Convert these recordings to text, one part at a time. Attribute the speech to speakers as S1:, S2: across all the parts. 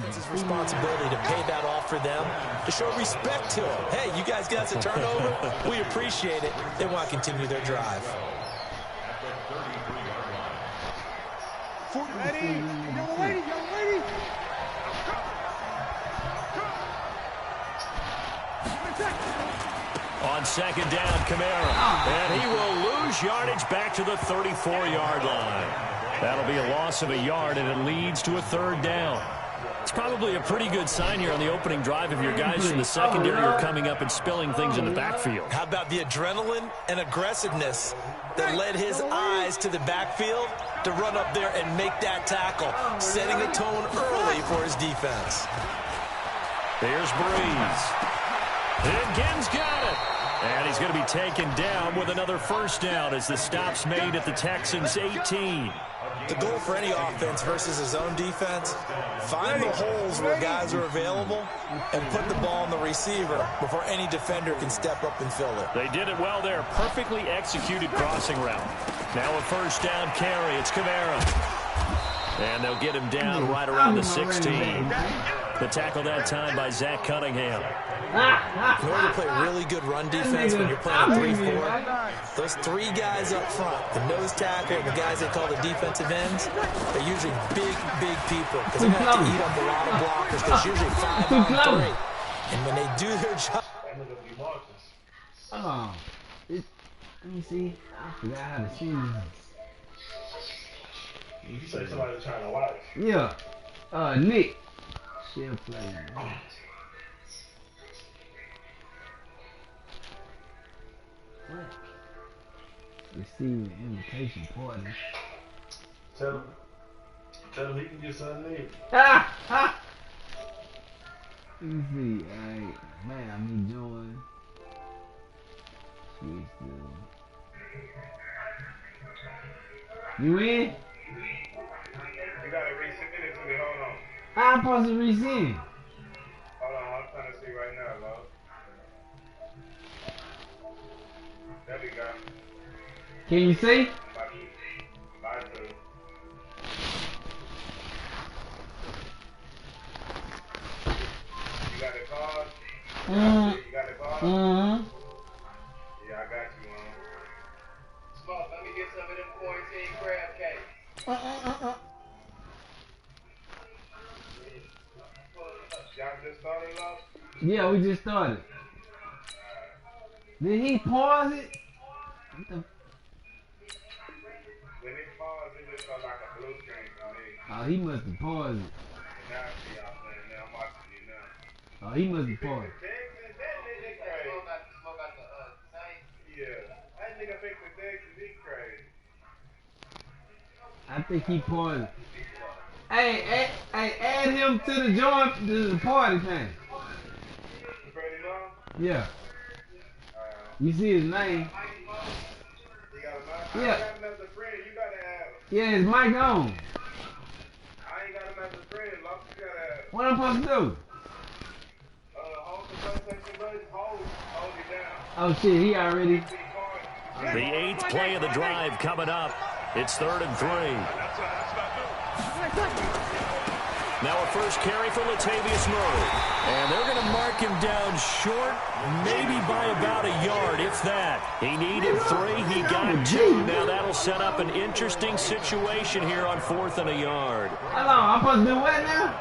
S1: It's his responsibility to pay that off for them, to show respect to him. Hey, you guys got us a turnover. We appreciate it. They want to continue their drive.
S2: Ready? Young lady, young lady.
S3: On second down, Kamara. And he will lose yardage back to the 34-yard line. That'll be a loss of a yard, and it leads to a third down. It's probably a pretty good sign here on the opening drive if your guys from the secondary are coming up and spilling things in the backfield.
S1: How about the adrenaline and aggressiveness that led his eyes to the backfield to run up there and make that tackle, setting the tone early for his defense.
S3: Here's Breeze. Higgins got it. And he's going to be taken down with another first down as the stop's made at the Texans' 18.
S1: The goal for any offense versus his own defense, find the holes where guys are available and put the ball on the receiver before any defender can step up and fill it.
S3: They did it well there. Perfectly executed crossing route. Now a first down carry. It's Kamara. And they'll get him down right around the 16. The tackle that time by Zach Cunningham.
S1: In order to play really good run defense when you're playing a 3-4, those three guys up front, the nose tackle and the guys they call the defensive ends, they're usually big, big people because they're going to have to eat up a lot of blockers. There's usually 5 on 3. And when they do their job...
S4: Oh, let me see. I forgot how to see this.
S5: You say somebody trying to watch.
S4: Yeah. Nick. She'll play. What? Receiving invitation party.
S5: Tell him he can get something to eat.
S4: Let me see. Alright. Man, I need join. Switch to. You in?
S5: You gotta resend it to me. Hold on.
S4: How am I supposed to resend?
S5: Hold on. I'm trying to see right now, love. There we go.
S4: Can you see?
S5: About to. You got it paused? You got it paused? Yeah, I got you on. Smoke, let me get some of them quarantine crab cakes. Y'all just started off?
S4: Yeah, we just started. Did he pause it? What the?
S5: When it paused, it just felt like a blue screen for me.
S4: Oh, he must have paused it.
S5: Now I see y'all playing now. I'm watching you now.
S4: Oh, he must have paused it.
S5: Texas, that nigga crazy. Smoke out the tank. Yeah. That nigga fixed the Texas, he crazy.
S4: I think he paused it. Hey, add him to the join to the party thing.
S5: You ready now?
S4: Yeah. You see his name?
S5: You got a mic?
S4: Yeah.
S5: I got him as a friend. You gotta have him.
S4: Yeah, his mic on.
S5: I ain't got him as a friend. Long as you gotta have him.
S4: What I'm supposed to do?
S5: Hold the PlayStation button. Hold it down.
S4: Oh shit, he already.
S3: The 8th play of the drive coming up. It's 3rd and 3. Now a first carry for Latavius Murray. And they're going to mark him down short, maybe by about a yard, if that. He needed 3. He got 2. Now that'll set up an interesting situation here on 4th and a yard.
S4: Hello, I'm supposed to do what now?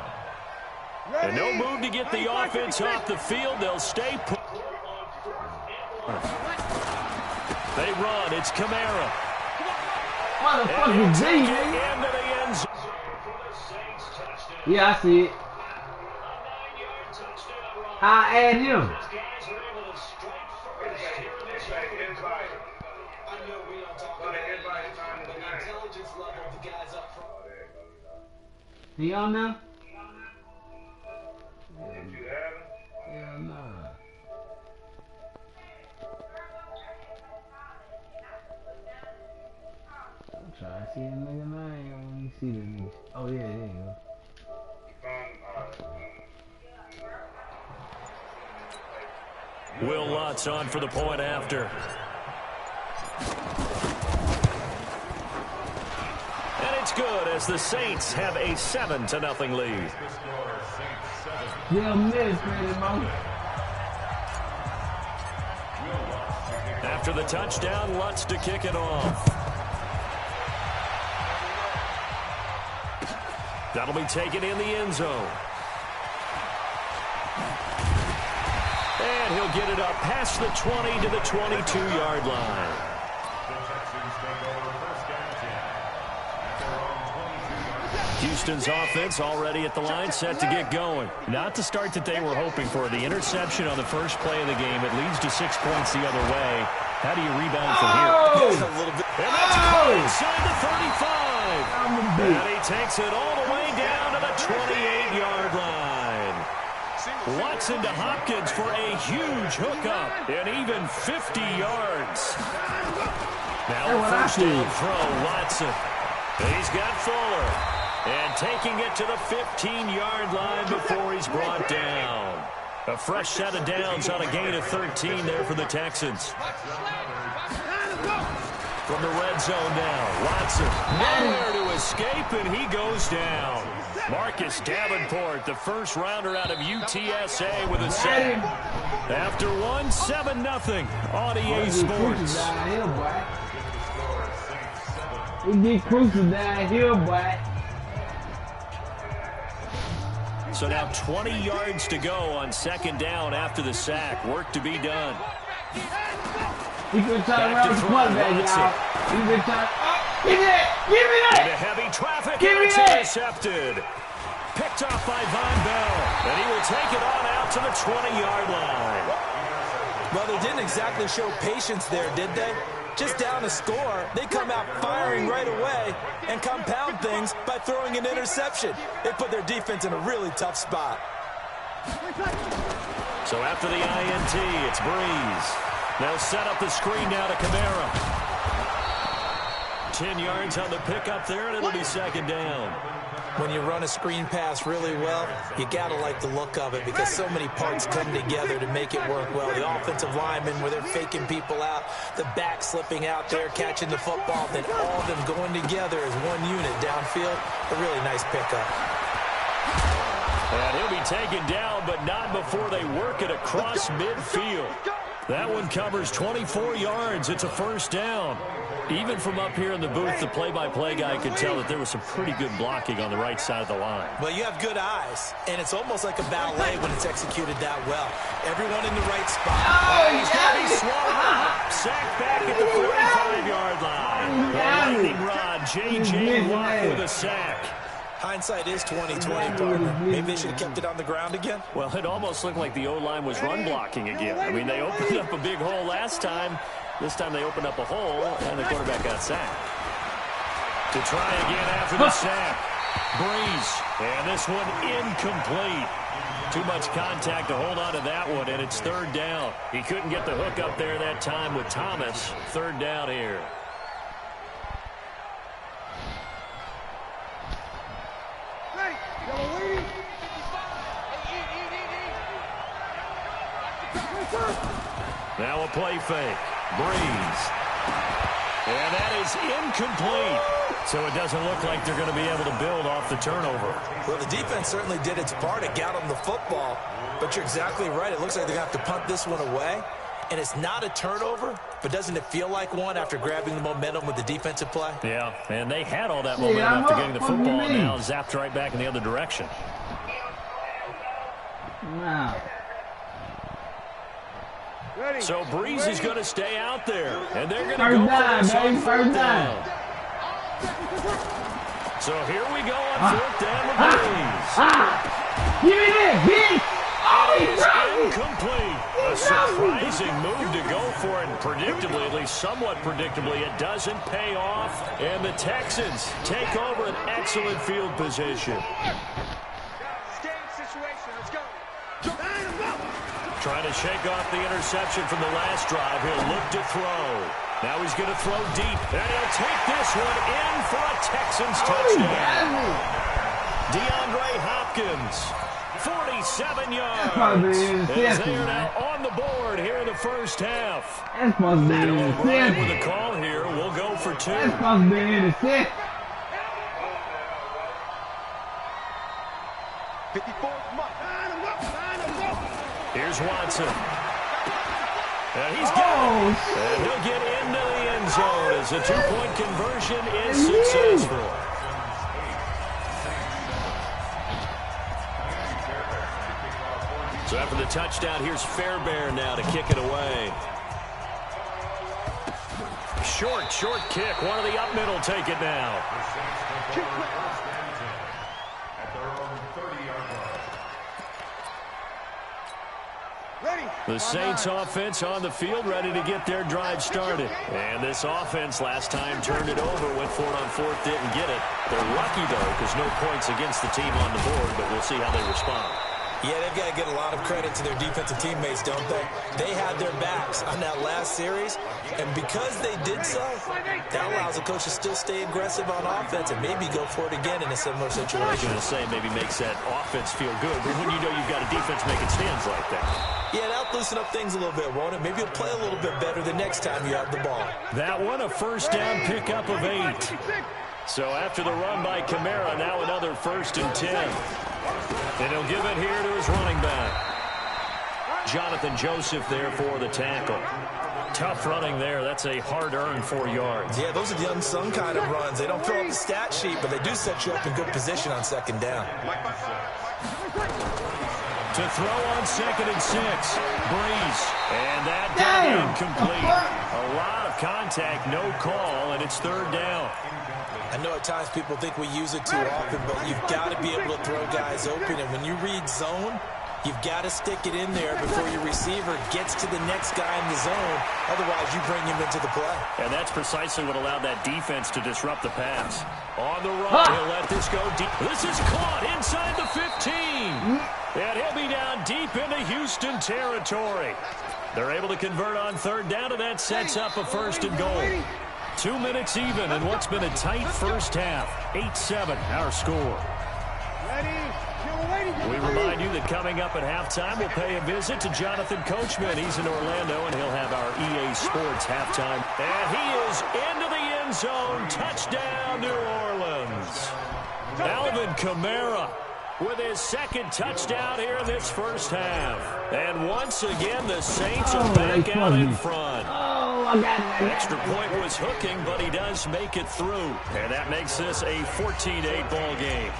S3: And no move to get the offense off the field. They'll stay put. They run. It's Kamara.
S4: Motherfucking G, nigga.
S3: Into the end zone.
S4: Yeah, I see it. I add him. He on now? Yeah, no. I'm trying to see the nigga name. Let me see the nigga. Oh yeah, there you go.
S3: Will Lutz on for the point after. And it's good as the Saints have a 7-0 lead.
S4: Yeah, miss, man.
S3: After the touchdown, Lutz to kick it off. That'll be taken in the end zone. And he'll get it up past the 20 to the 22-yard line. Houston's offense already at the line, set to get going. Not the start that they were hoping for. The interception on the first play of the game. It leads to 6 points the other way. How do you rebound from here?
S1: A little bit.
S3: And that's caught inside the 35. And he takes it all the way down to the 28-yard line. Watson to Hopkins for a huge hookup. And even 50 yards. Now a first down throw, Watson. He's got Fuller. And taking it to the 15-yard line before he's brought down. A fresh set of downs on a gain of 13 there for the Texans. From the red zone now, Watson nowhere to escape, and he goes down. Marcus Davenport, the first rounder out of UTSA with a sack. After one, 7-0 on EA Sports.
S4: We get crucial down here, boy.
S3: So now 20 yards to go on second down after the sack. Work to be done.
S4: He could try to run the quarterback, y'all. He could try. Oh, give me that! Give me that!
S3: Into heavy traffic,
S4: give
S3: and
S4: me
S3: it's
S4: that!
S3: intercepted. Picked off by Von Bell, and he will take it on out to the 20-yard line.
S1: Well, they didn't exactly show patience there, did they? Just down a score, they come out firing right away and compound things by throwing an interception. They put their defense in a really tough spot.
S3: So after the INT, it's Breeze. They'll set up the screen now to Kamara. 10 yards on the pickup there, and it'll be second down.
S1: When you run a screen pass really well, you got to like the look of it because so many parts come together to make it work well. The offensive linemen, where they're faking people out, the back slipping out there, catching the football, then all of them going together as one unit downfield. A really nice pickup.
S3: And he'll be taken down, but not before they work it across midfield. That one covers 24 yards. It's a first down. Even from up here in the booth, the play-by-play guy could tell that there was some pretty good blocking on the right side of the line.
S1: Well, you have good eyes, and it's almost like a ballet when it's executed that well. Everyone in the right spot.
S3: Oh, he's going to be swallowed up. Sacked back at the 45-yard line. Lightning rod, J.J. Watt with a sack.
S1: Hindsight is 20/20, partner. Maybe they should have kept it on the ground again.
S3: Well, it almost looked like the O-line was run blocking again. I mean, they opened up a big hole last time. This time they opened up a hole, and the quarterback got sacked. To try again after the sack. Breeze. And this one incomplete. Too much contact to hold on to that one, and it's third down. He couldn't get the hook up there that time with Thomas. Third down here. Now a play fake. Breeze. And that is incomplete. So it doesn't look like they're going to be able to build off the turnover.
S1: Well, the defense certainly did its part. It got them the football. But you're exactly right. It looks like they're going to have to punt this one away. And it's not a turnover, but doesn't it feel like one after grabbing the momentum with the defensive play?
S3: Yeah, and they had all that momentum after getting the football, and now zapped right back in the other direction.
S4: Wow.
S3: So Breeze is going to stay out there, and they're going to go for this on fourth down. So here we go on fourth down with Breeze.
S4: Give me this, bitch! Oh,
S3: it's incomplete. A surprising move to go for it, and predictably, at least somewhat predictably, it doesn't pay off, and the Texans take over an excellent field position. Trying to shake off the interception from the last drive. He'll look to throw. Now he's going to throw deep, and he'll take this one in for a Texans touchdown. DeAndre Hopkins, 47 yards. As they are now on the board here in the first half.
S4: That's supposed to be
S3: Bill O'Brien with a call here. We'll go for two.
S4: That's supposed to be interception.
S2: 54, come on. Line him up.
S3: Here's Watson. And he's got it. And he'll get into the end zone as the two-point conversion is successful. So after the touchdown, here's Fairbairn now to kick it away. Short kick. One of the up middle take it now. The Saints offense on the field ready to get their drive started. And this offense last time turned it over, went for it on fourth, didn't get it. They're lucky, though, because no points against the team on the board, but we'll see how they respond.
S1: Yeah, they've got to get a lot of credit to their defensive teammates, don't they? They had their backs on that last series, and because they did so, that allows the coach to still stay aggressive on offense and maybe go for it again in a similar situation.
S3: I was going to say maybe makes that offense feel good, but when you know you've got a defense making stands like that.
S1: Yeah, that'll loosen up things a little bit, won't it? Maybe you'll play a little bit better the next time you have the ball.
S3: That one, a first down pickup of 8. So after the run by Kamara, now another 1st and 10. And he'll give it here to his running back. Jonathan Joseph there for the tackle. Tough running there. That's a hard-earned 4 yards.
S1: Yeah, those are the unsung kind of runs. They don't fill up the stat sheet, but they do set you up in good position on second down.
S3: To throw on 2nd and 6. Breeze. And that down incomplete. A lot of contact, no call, and it's 3rd down.
S1: I know at times people think we use it too often, but you've got to be able to throw guys open. And when you read zone, you've got to stick it in there before your receiver gets to the next guy in the zone. Otherwise, you bring him into the play.
S3: And that's precisely what allowed that defense to disrupt the pass. On the run, he'll let this go deep. This is caught inside the 15. And he'll be down deep into Houston territory. They're able to convert on 3rd down, and that sets up a 1st and goal. 2 minutes even in what's been a tight first half. 8-7, our score. We remind you that coming up at halftime, we'll pay a visit to Jonathan Coachman. He's in Orlando, and he'll have our EA Sports halftime. And he is into the end zone. Touchdown, New Orleans. Alvin Kamara with his 2nd touchdown here in this first half. And once again, the Saints are back out in front. Extra point was hooking, but he does make it through. And that makes this a 14-8 ball game.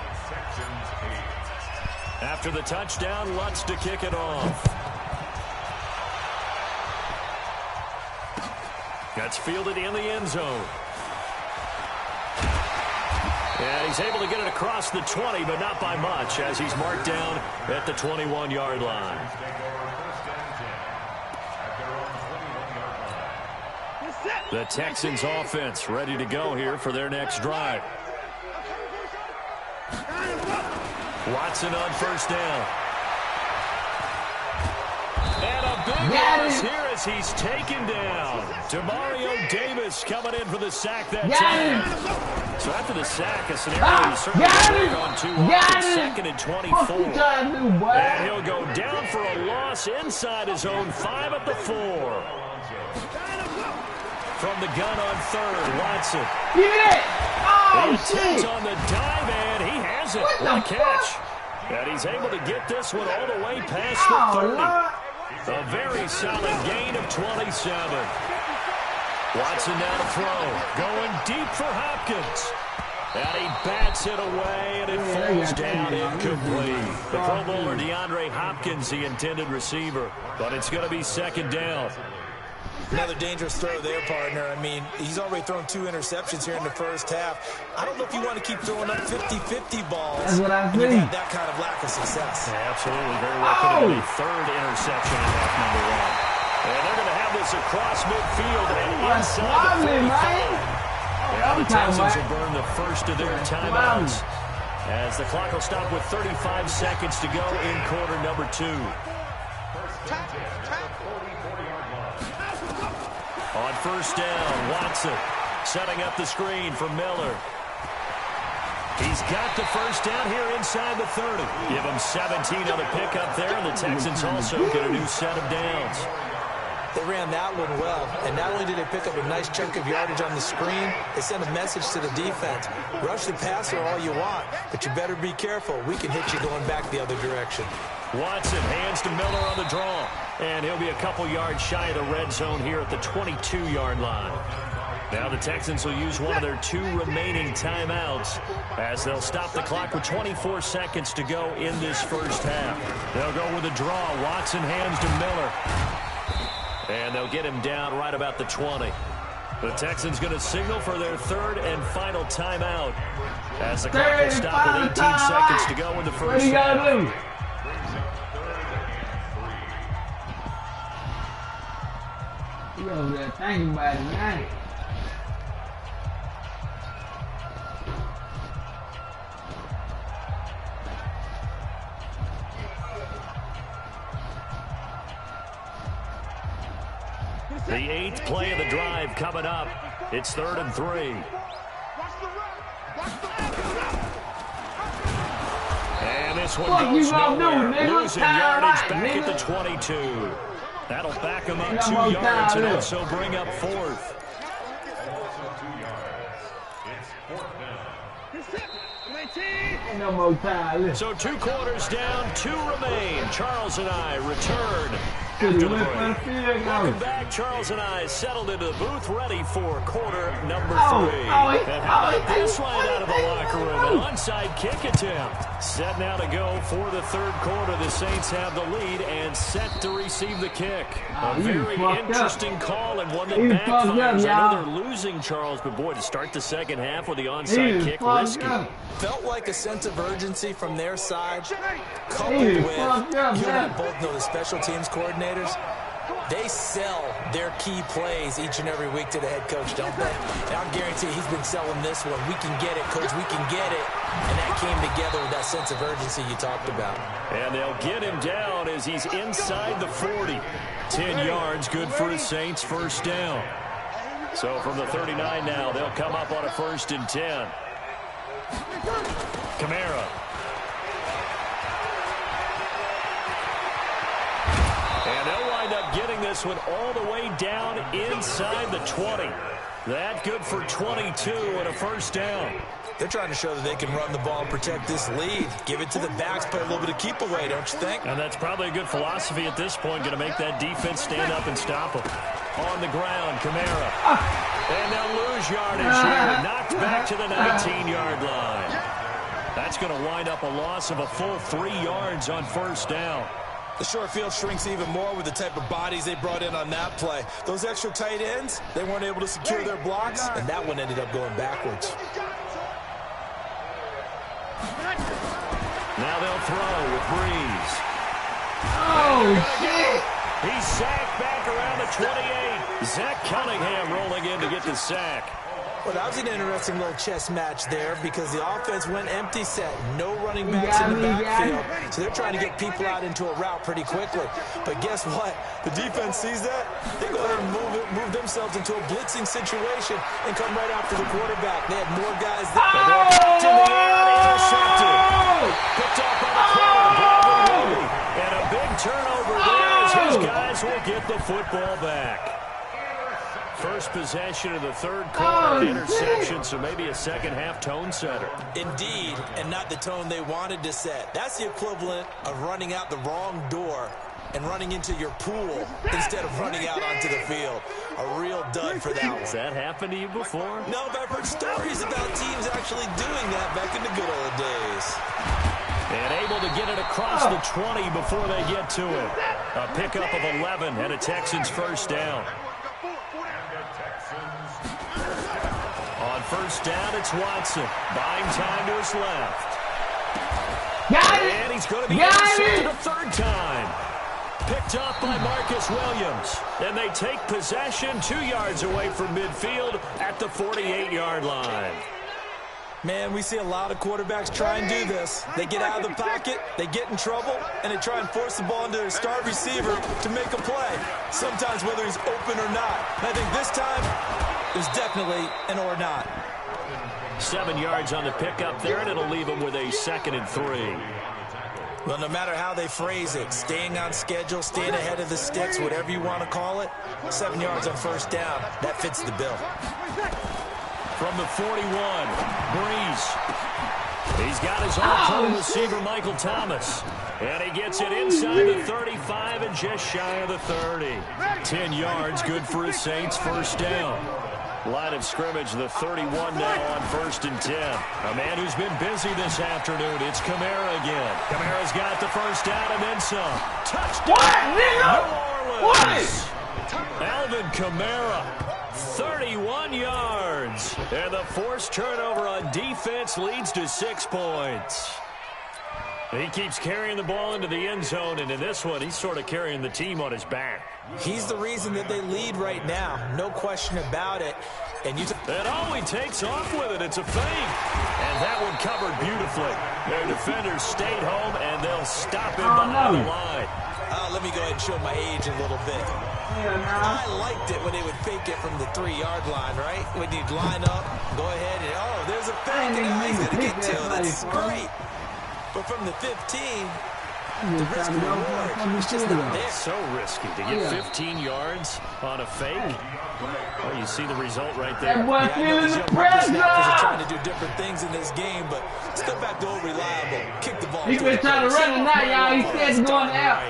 S3: After the touchdown, Lutz to kick it off. That's fielded in the end zone. And he's able to get it across the 20, but not by much, as he's marked down at the 21-yard line. The Texans offense ready to go here for their next drive. Watson on 1st down. And a big loss here as he's taken down. Demario Davis coming in for the sack that time. So after the sack, a scenario you certainly work on 2 on 2nd and 24. And he'll go down for a loss inside his own 5 at the 4. From the gun on 3rd, Watson.
S4: Give it! Oh,
S3: shit! On the dive, and he has it. What a catch. And he's able to get this one all the way past the 30. A very solid gain of 27. Watson now to throw. Going deep for Hopkins. And he bats it away, and it falls down incomplete. The Pro Bowler DeAndre Hopkins, the intended receiver. But it's going to be 2nd down.
S1: Another dangerous throw there, partner. I mean, he's already thrown 2 interceptions here in the first half. I don't know if you want to keep throwing up 50-50 balls.
S4: That's what I
S1: think.
S4: think.
S1: Had that kind of lack of success.
S3: Yeah, absolutely. Very well could have been a 3rd interception in half number 1. And they're going to have this across midfield and inside the 45. Yeah, the Texans will burn the first of their timeouts as the clock will stop with 35 seconds to go in quarter number 2. On 1st down, Watson setting up the screen for Miller. He's got the 1st down here inside the 30. Give him 17 on the pickup there, and the Texans also get a new set of downs.
S1: They ran that one well, and not only did they pick up a nice chunk of yardage on the screen, they sent a message to the defense. Rush the passer all you want, but you better be careful. We can hit you going back the other direction.
S3: Watson hands to Miller on the draw, and he'll be a couple yards shy of the red zone here at the 22-yard line. Now the Texans will use one of their 2 remaining timeouts as they'll stop the clock with 24 seconds to go in this first half. They'll go with a draw. Watson hands to Miller. And they'll get him down right about the 20. The Texans going to signal for their 3rd and final timeout as the clock will stop with 18 seconds to go in the first half.
S4: What do you got to do? You over there thinking about it, man.
S3: The 8th play of the drive coming up. It's 3rd and 3. And this one goes nowhere. Losing yardage back at the 22. That'll back him up 2 yards and also bring up 4th.
S4: No more time.
S3: So 2 quarters down, 2 remain. Charles and I return after the break. Welcome back. Charles and I settled into the booth, ready for quarter number 3. This line out of the locker room, an onside kick attempt. Set now to go for the 3rd quarter. The Saints have the lead and set to receive the kick. A very interesting call and one that backfires. I know they're losing, Charles, but boy, to start the second half with the onside kick, risky.
S1: Felt like a sense of urgency from their side, coupled with, you and I both know the special teams coordinators, they sell their key plays each and every week to the head coach, don't they? And I guarantee he's been selling this one. We can get it, coach, we can get it. And that came together with that sense of urgency you talked about.
S3: And they'll get him down as he's inside the 40. 10 yards, good for the Saints, first down. So from the 39 now, they'll come up on a 1st and 10. Kamara. And they'll wind up getting this one all the way down inside the 20. That good for 22 and a first down.
S1: They're trying to show that they can run the ball and protect this lead. Give it to the backs, play a little bit of keep away, don't you think?
S3: And that's probably a good philosophy at this point, going to make that defense stand up and stop them. On the ground, Kamara. And they'll lose yardage here. Knocked back to the 19-yard line. That's going to wind up a loss of a full 3 yards on first down.
S1: The short field shrinks even more with the type of bodies they brought in on that play. Those extra tight ends, they weren't able to secure their blocks, and that one ended up going backwards.
S3: Now they'll throw with Breeze.
S4: Oh, shit!
S3: He's sacked back around the 28. Zach Cunningham rolling in to get the sack.
S1: Well, that was an interesting little chess match there because the offense went empty set. No running backs in the backfield. So they're trying to get people out into a route pretty quickly. But guess what? The defense sees that. They go ahead and move themselves into a blitzing situation and come right after the quarterback. They had more guys that in the air, intercepted. Picked up by the corner, Bradley.
S3: And a big turnover there as his guys will get the football back. First possession of the 3rd quarter, interception, so maybe a second-half tone setter.
S1: Indeed, and not the tone they wanted to set. That's the equivalent of running out the wrong door and running into your pool instead of running out onto the field. A real dud for that one.
S3: Has that happened to you before?
S1: No, but I've heard stories about teams actually doing that back in the good old days.
S3: And able to get it across the 20 before they get to it. A pickup of 11 and a Texans first down. On first down, it's Watson. Buying time to his left.
S4: Got it!
S3: And he's going to be intercepted a 3rd time. Picked up by Marcus Williams. And they take possession 2 yards away from midfield at the 48-yard line.
S1: Man, we see a lot of quarterbacks try and do this. They get out of the pocket, they get in trouble, and they try and force the ball into their star receiver to make a play. Sometimes whether he's open or not. And I think this time, there's definitely an or not.
S3: 7 yards on the pickup there, and it'll leave him with a 2nd and 3.
S1: Well, no matter how they phrase it, staying on schedule, staying ahead of the sticks, whatever you want to call it, 7 yards on first down, that fits the bill.
S3: From the 41, Breeze. He's got his all-pro receiver, Michael Thomas. And he gets it inside the 35 and just shy of the 30. 10 yards, good for his Saints, first down. Line of scrimmage, the 31 now on 1st and 10. A man who's been busy this afternoon. It's Kamara again. Kamara's got the first down and then some. Touchdown, New Orleans. Alvin Kamara, 31 yards. And the forced turnover on defense leads to 6 points. He keeps carrying the ball into the end zone, and in this one, he's sort of carrying the team on his back.
S1: He's the reason that they lead right now. No question about it. And
S3: he takes off with it. It's a fake. And that one covered beautifully. Their defenders stayed home, and they'll stop him behind the line.
S1: Let me go ahead and show my age a little bit. I liked it when they would fake it from the 3-yard line, right? When you'd line up, go ahead, and there's a fake, and he's going to get 2. That's great. But from the 15, the risk reward is just not there.
S3: So risky to get 15 yards on a fake. Well, you see the result right there.
S4: That feeling the pressure.
S1: Are trying to do different things in this game, but still back to old reliable. Kick the ball.
S4: He's been trying to run it now, y'all. He said he's going out.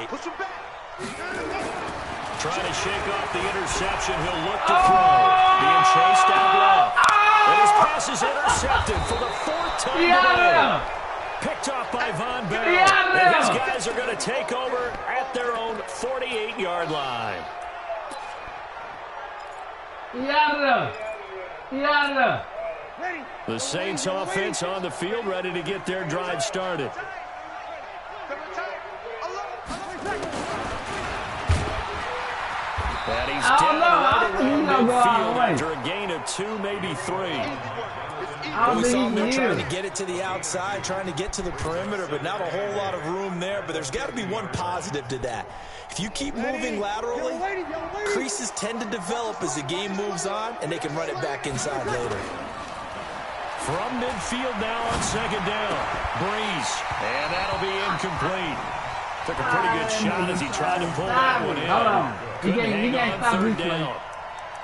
S3: Trying to shake off the interception. He'll look to throw. Being chased out left. And his pass is intercepted for the 4th time today. Picked off by Von Bell. And his guys are going to take over at their own 48-yard line. The Saints offense on the field, ready to get their drive started. And he's down right around midfield after a gain of 2, maybe 3.
S1: We saw him trying to get it to the outside, trying to get to the perimeter, but not a whole lot of room there. But there's got to be one positive to that. If you keep moving laterally, creases tend to develop as the game moves on, and they can run it back inside later.
S3: From midfield now on 2nd down. Breeze. And that'll be incomplete. Took a pretty good shot as he tried to pull that one in. Couldn't hang on 3rd down.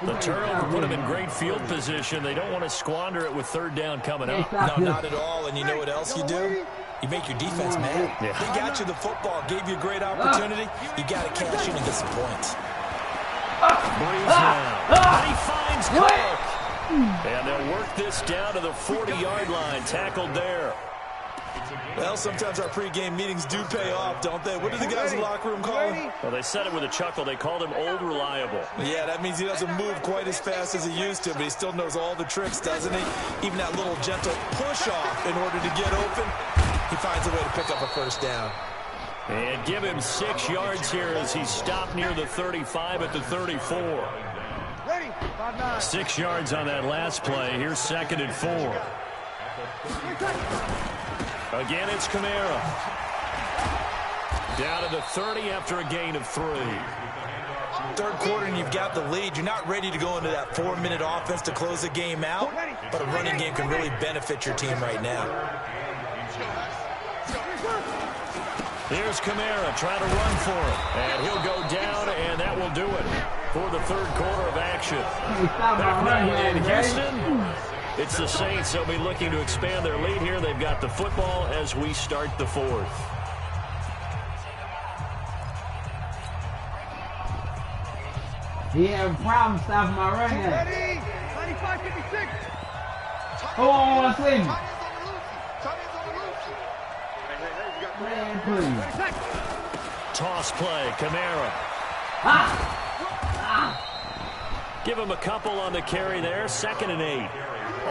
S3: The turnover put him in great field position. They don't want to squander it with 3rd down coming up.
S1: No, not at all. And you know what else you do? You make your defense mad.
S3: Yeah.
S1: They got you the football, gave you a great opportunity. You got to cash in and get some points.
S3: Breeze now. And he finds Cook. And they'll work this down to the 40-yard line. Tackled there.
S1: Well, sometimes our pregame meetings do pay off, don't they? What do the guys in the locker room call him?
S3: Well, they said it with a chuckle. They called him Old Reliable.
S1: Yeah, that means he doesn't move quite as fast as he used to, but he still knows all the tricks, doesn't he? Even that little gentle push-off in order to get open, he finds a way to pick up a 1st down.
S3: And give him 6 yards here as he stopped near the 35 at the 34. 6 yards on that last play. Here's 2nd and 4. Again, it's Kamara. Down to the 30 after a gain of 3.
S1: 3rd quarter and you've got the lead. You're not ready to go into that 4-minute offense to close the game out, but a running game can really benefit your team right now.
S3: Here's Kamara trying to run for it. And he'll go down, and that will do it for the 3rd quarter of action. Back now in Houston. It's the Saints. They'll be looking to expand their lead here. They've got the football as we start the 4th.
S4: He had a problem stopping my run here.
S2: 95-56.
S4: Oh, I see. Man, please.
S3: Toss play, Kamara. Give him a couple on the carry there. 2nd and 8.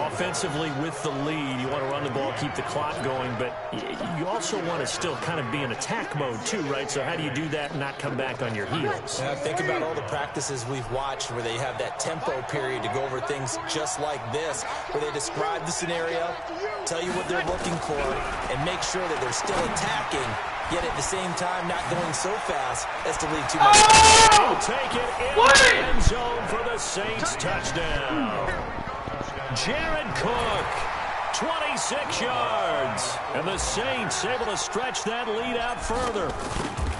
S3: Offensively with the lead, you want to run the ball, keep the clock going, but you also want to still kind of be in attack mode too, right? So how do you do that and not come back on your heels?
S1: Yeah, think about all the practices we've watched where they have that tempo period to go over things just like this, where they describe the scenario, tell you what they're looking for, and make sure that they're still attacking, yet at the same time not going so fast as to leave too much.
S3: He'll take it in the end zone for the Saints touchdown. Jared Cook. 26 yards. And the Saints able to stretch that lead out further.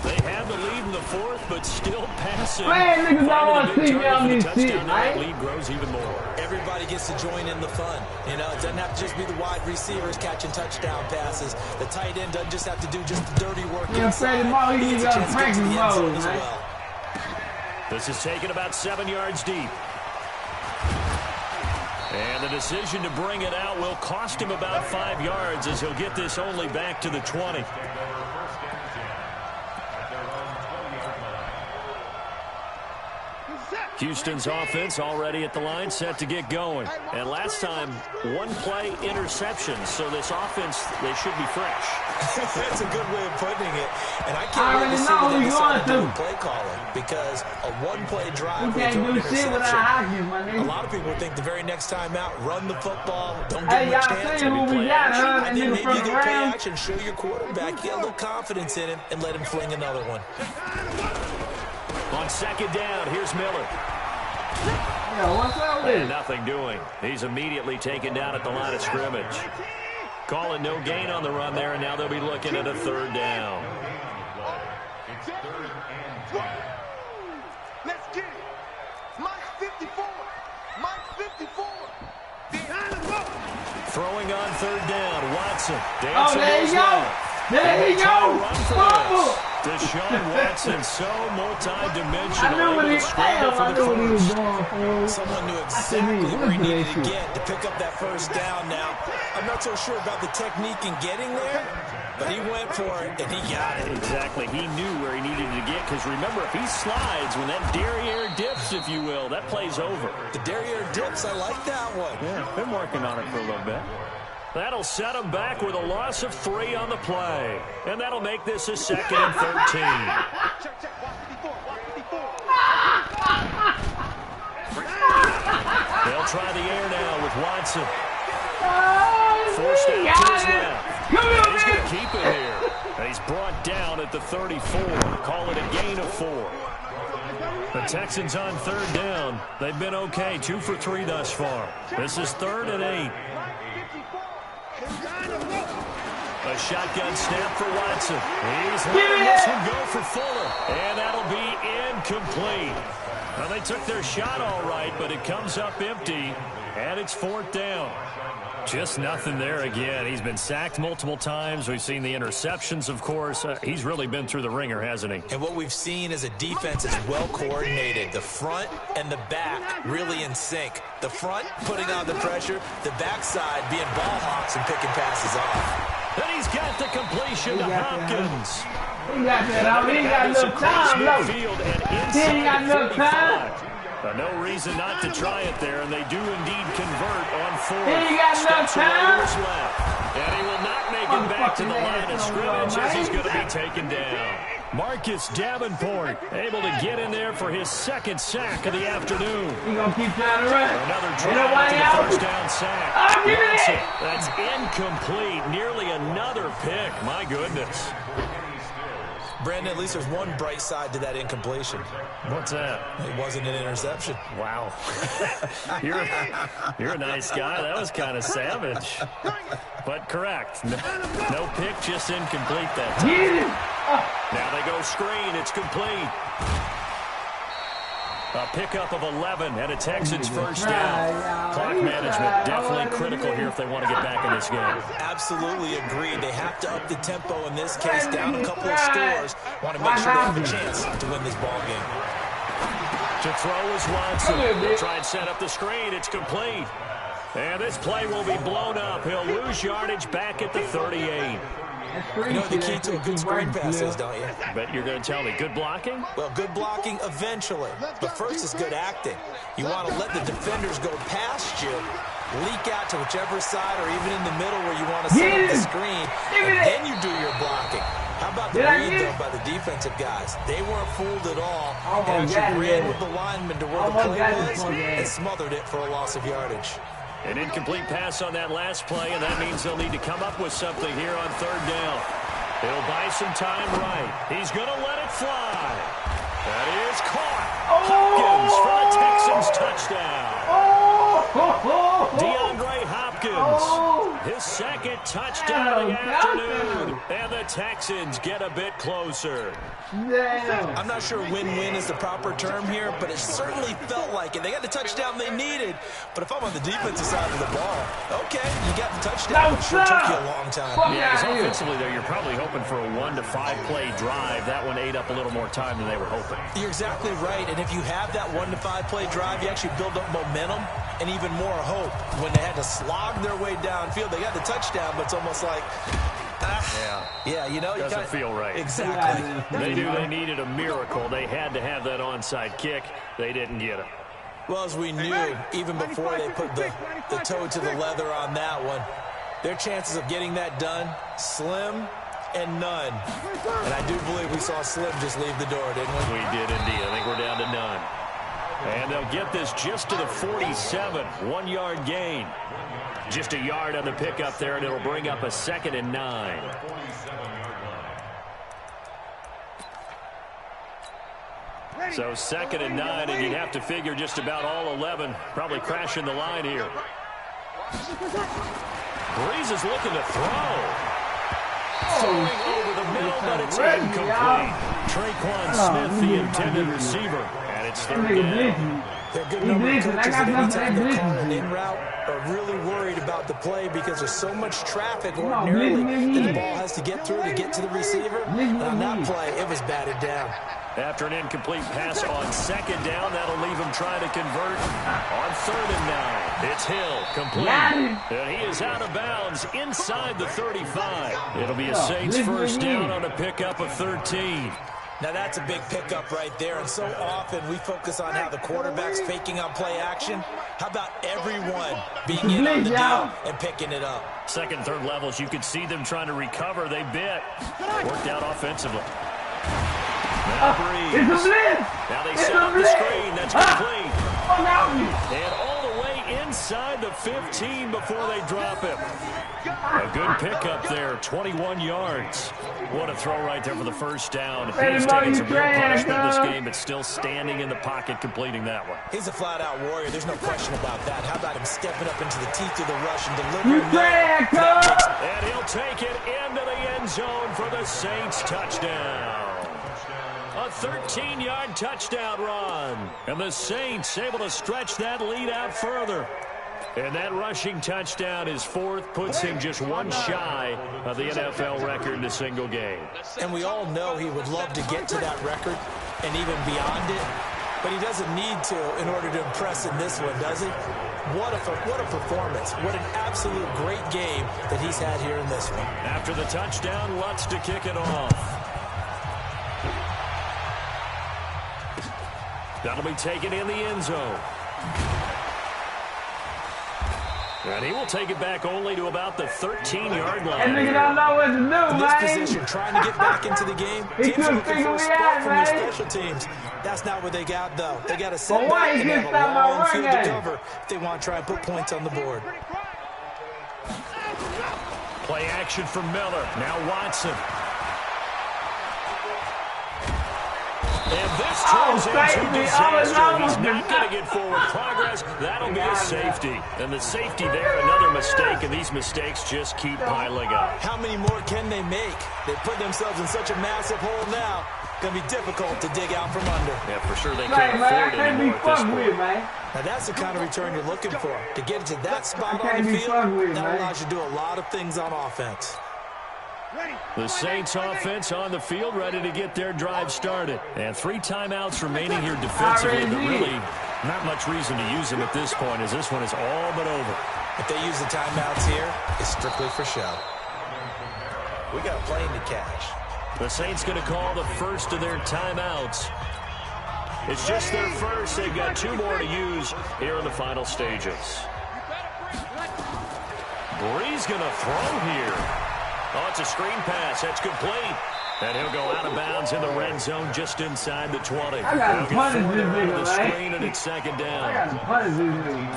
S3: They had the lead in the fourth, but still passing.
S4: Man, niggas don't want to see me on this shit,
S3: right?
S4: right?
S3: Lead grows even more.
S1: Everybody gets to join in the fun. You know, it doesn't have to just be the wide receivers catching touchdown passes. The tight end doesn't just have to do just the dirty work.
S4: Yeah, Freddie Moore, he
S1: gets
S4: got
S1: a chance to get to
S4: practice
S1: the end zone
S4: mode,
S1: as
S4: right?
S1: well.
S3: This is taken about 7 yards deep. And the decision to bring it out will cost him about 5 yards as he'll get this only back to the 20. Houston's offense already at the line, set to get going. And last time, one-play interception, so this offense, they should be fresh.
S1: That's a good way of putting it. And I can't really see what they decide to do with play calling, because a one-play drive with an interception. A lot of people think the very next time out, run the football, don't give them a chance. And then maybe you go play action, show your quarterback, get a little confidence in him, and let him fling another one.
S3: On second down, here's Miller.
S4: Yeah, what's up with it?
S3: Nothing doing. He's immediately taken down at the line of scrimmage. Calling no gain on the run there, and now they'll be looking at a third down.
S2: Let's get it. Mike 54. Mike 54. Behind the ball.
S3: Throwing on third down, Watson.
S4: Oh, there you go. There you go.
S3: Deshaun Watson, so multi-dimensional.
S4: I knew what he was doing, fool.
S1: Someone knew exactly where he needed to get to pick up that first down. Now, I'm not so sure about the technique in getting there, but he went for it, and he got it.
S3: Exactly. He knew where he needed to get, because remember, if he slides, when that derriere dips, if you will, that play's over.
S1: The derriere dips, I like that one.
S3: Yeah, been working on it for a little bit. That'll set him back with a loss of 3 on the play. And that'll make this a 2nd and 13. They'll try the air now with Watson. Forced out to his left. He's going to keep it here. And he's brought down at the 34. Call it a gain of 4. The Texans on third down. They've been okay. 2 for 3 thus far. This is 3rd and 8. A shotgun snap for Watson. He's letting this one go for Fuller. And that'll be incomplete. Well, they took their shot all right, but it comes up empty. And it's 4th down. Just nothing there again. He's been sacked multiple times. We've seen the interceptions, of course. He's really been through the ringer, hasn't he?
S1: And what we've seen is a defense is well coordinated. The front and the back really in sync. The front putting on the pressure, the backside being ball hawks and picking passes off.
S3: And he's got the completion to Hopkins.
S4: He got that. He ain't got enough time, no. He ain't got enough time.
S3: No reason not to try it there, and they do indeed convert on 4th.
S4: He got enough time.
S3: And he will not make it back to the line of scrimmage as he's going to be taken down. Marcus Davenport able to get in there for his 2nd sack of the afternoon.
S4: He's going to keep trying to run.
S3: Another drive to the first down sack.
S4: Oh, give me that.
S3: That's incomplete. Nearly another pick. My goodness.
S1: Brandon, at least there's one bright side to that incompletion.
S3: What's that?
S1: It wasn't an interception.
S3: Wow. You're a nice guy. That was kind of savage. But correct. No pick, just incomplete that time. Now they go screen. It's complete. A pickup of 11 and a Texans first down. Clock management definitely critical here if they want to get back in this game.
S1: Absolutely agreed. They have to up the tempo in this case, down a couple of scores. Want to make sure they have a chance to win this ball game.
S3: To throw is Watson. They'll try and set up the screen. It's complete. And this play will be blown up. He'll lose yardage back at the 38.
S1: You know the key to a good screen pass is, don't you?
S3: But you're going to tell me, good blocking?
S1: Well, good blocking eventually. But first is good acting. You want to let the defenders go past you, leak out to whichever side or even in the middle where you want to set up the screen, and then you do your blocking. How about the read, though, by the defensive guys? They weren't fooled at all. And actually ran with the lineman to where the play was and smothered it for a loss of yardage.
S3: An incomplete pass on that last play, and that means they'll need to come up with something here on third down. He'll buy some time right. He's going to let it fly. That is caught. Hopkins for the Texans touchdown. DeAndre Hopkins His second touchdown of the afternoon. And the Texans get a bit closer.
S4: Damn.
S1: I'm not sure win-win is the proper term here, but it certainly felt like it. They got the touchdown they needed, but if I'm on the defensive side of the ball, okay, you got the touchdown, but it sure took you a long time.
S3: Yeah, because offensively there, you're probably hoping for a 1 to 5 play drive. That one ate up a little more time than they were hoping.
S1: You're exactly right, and if you have that 1 to 5 play drive, you actually build up momentum and even more hope. When they had to slog their way downfield, they got the touchdown, but it's almost like, yeah, you know,
S3: doesn't feel right.
S1: Exactly.
S3: They needed a miracle. They had to have that onside kick. They didn't get it.
S1: Well, as we knew, even before they put the toe to the leather on that one, their chances of getting that done, slim and none. And I do believe we saw Slim just leave the door, didn't we?
S3: We did indeed. I think we're down to none. And they'll get this just to the 47, 1-yard gain. Just a yard on the pickup there, and it'll bring up a 2nd and 9. So 2nd and 9, and you'd have to figure just about all 11 probably crashing the line here. Breeze is looking to throw. Throwing over the middle, but it's incomplete. Traquan Smith, the intended receiver, and it's 3rd down.
S1: There are good number of coaches that anytime they call an in route are really worried about the play because there's so much traffic ordinarily that the ball has to get through to get to the receiver. And on that play, it was batted down.
S3: After an incomplete pass on 2nd down, that'll leave him trying to convert on 3rd and 9. It's Hill, complete. And he is out of bounds inside the 35. It'll be a Saints 1st down on a pickup of 13.
S1: Now that's a big pickup right there, and so often we focus on how the quarterback's faking on play action. How about everyone being in on the deal and picking it up?
S3: 2nd, 3rd levels, you could see them trying to recover. They bit. Worked out offensively. Now Breeze. Now they set up the screen. That's complete. And all the way inside the 15 before they drop him. A good pickup there, 21 yards. What a throw right there for the 1st down. He's taking some real punishment in this game, but still standing in the pocket, completing that one.
S1: He's a flat-out warrior. There's no question about that. How about him stepping up into the teeth of the rush and delivering that?
S3: And he'll take it into the end zone for the Saints touchdown. A 13-yard touchdown run. And the Saints able to stretch that lead out further. And that rushing touchdown is 4th, puts him just 1 shy of the NFL record in a single game.
S1: And we all know he would love to get to that record and even beyond it, but he doesn't need to in order to impress in this one, does he? What a performance. What an absolute great game that he's had here in this one.
S3: After the touchdown, Lutz to kick it off. That'll be taken in the end zone. And he will take it back only to about the 13-yard line.
S4: And nigga don't know what to do,
S1: in
S4: man.
S1: this position, trying to get back into the game. Teams are looking for a spark from their special teams. That's not what they got, though. They got to sit back and have a long field to cover if they want to try and put points on the board.
S3: Play action for Miller. Now Watson. And this turns into disaster. He's not going to get forward progress. That'll be a safety. And the safety there, another mistake, and these mistakes just keep piling up.
S1: How many more can they make? They put themselves in such a massive hole now. Going to be difficult to dig out from under.
S3: Yeah, for sure they can't afford it anymore at this point.
S1: Now that's the kind of return you're looking for. To get to that spot on the field, that allows you to do a lot of things on offense.
S3: The Saints offense on the field, ready to get their drive started. And 3 timeouts remaining here defensively, but really not much reason to use them at this point, as this one is all but over.
S1: If they use the timeouts here, it's strictly for show. We got a plane to catch.
S3: The Saints going to call the first of their timeouts. It's just their first. They've got 2 more to use here in the final stages. Breeze going to throw here. Oh, it's a screen pass. That's complete. And he'll go out of bounds in the red zone just inside the 20.
S4: I got to punish this nigga,
S3: the screen, and it's 2nd down.
S4: I got to punish this nigga, man.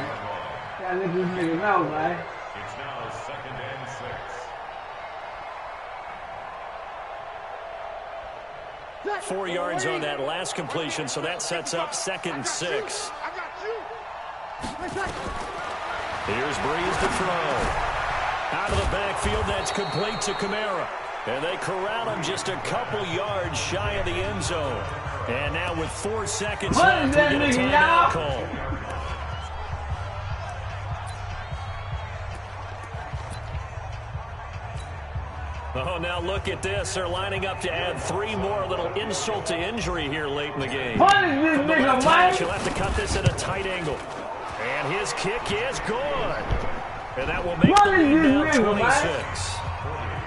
S4: Gotta let this nigga know, man.
S5: It's now 2nd and 6.
S3: 4 yards on that last completion, so that sets up 2nd and 6. Here's Breeze to throw. Out of the backfield, that's complete to Kamara. And they corral him just a couple yards shy of the end zone. And now with 4 seconds left, we get a timeout call. Oh, now look at this. They're lining up to add 3 more. A little insult to injury here late in the game.
S4: What is this nigga, Mike?
S3: She'll have to cut this at a tight angle. And his kick is good. And that will make the lead now 26.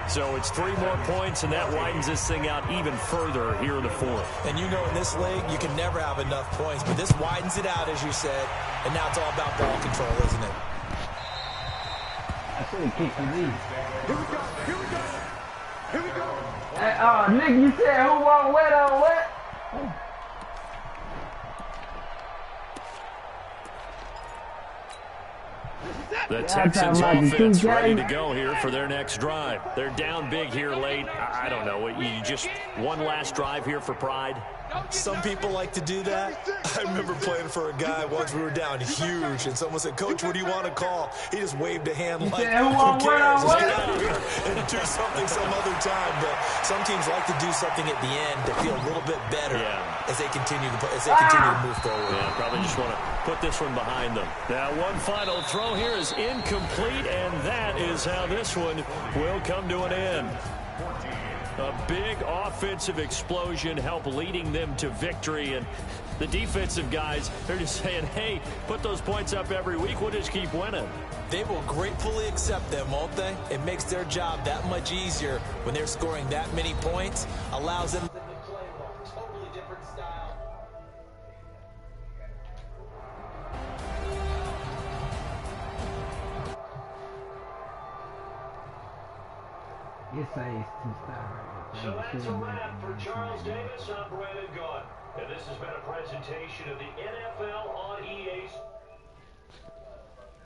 S3: So it's 3 more points, and that widens this thing out even further here in the 4th.
S1: And you know in this league, you can never have enough points, but this widens it out, as you said, and now it's all about ball control, isn't it?
S4: I should have kicked him in.
S2: Here we go. Here we go. Here we go.
S4: Hey, Nick, you said who won wet on wet? Oh.
S3: The Texans offense ready to go here for their next drive. They're down big here late. I don't know. You just one last drive here for pride?
S1: Some people like to do that. I remember playing for a guy once. We were down huge, and someone said, "Coach, what do you want to call?" He just waved a hand like, "Who cares? Let's get out of here and do something some other time." But some teams like to do something at the end to feel a little bit better as they continue to move forward.
S3: Yeah, probably just want to put this one behind them. Now, one final throw here is incomplete, and that is how this one will come to an end. A big offensive explosion helped leading them to victory, and the defensive guys, they're just saying, hey, put those points up every week, we'll just keep winning.
S1: They will gratefully accept them, won't they? It makes their job that much easier when they're scoring that many points, allows them to play a totally different style.
S4: It says 2-star.
S3: So that's a wrap for Charles Davis. I'm Brandon Gaudin. And this has been a presentation of the NFL on EA Sports.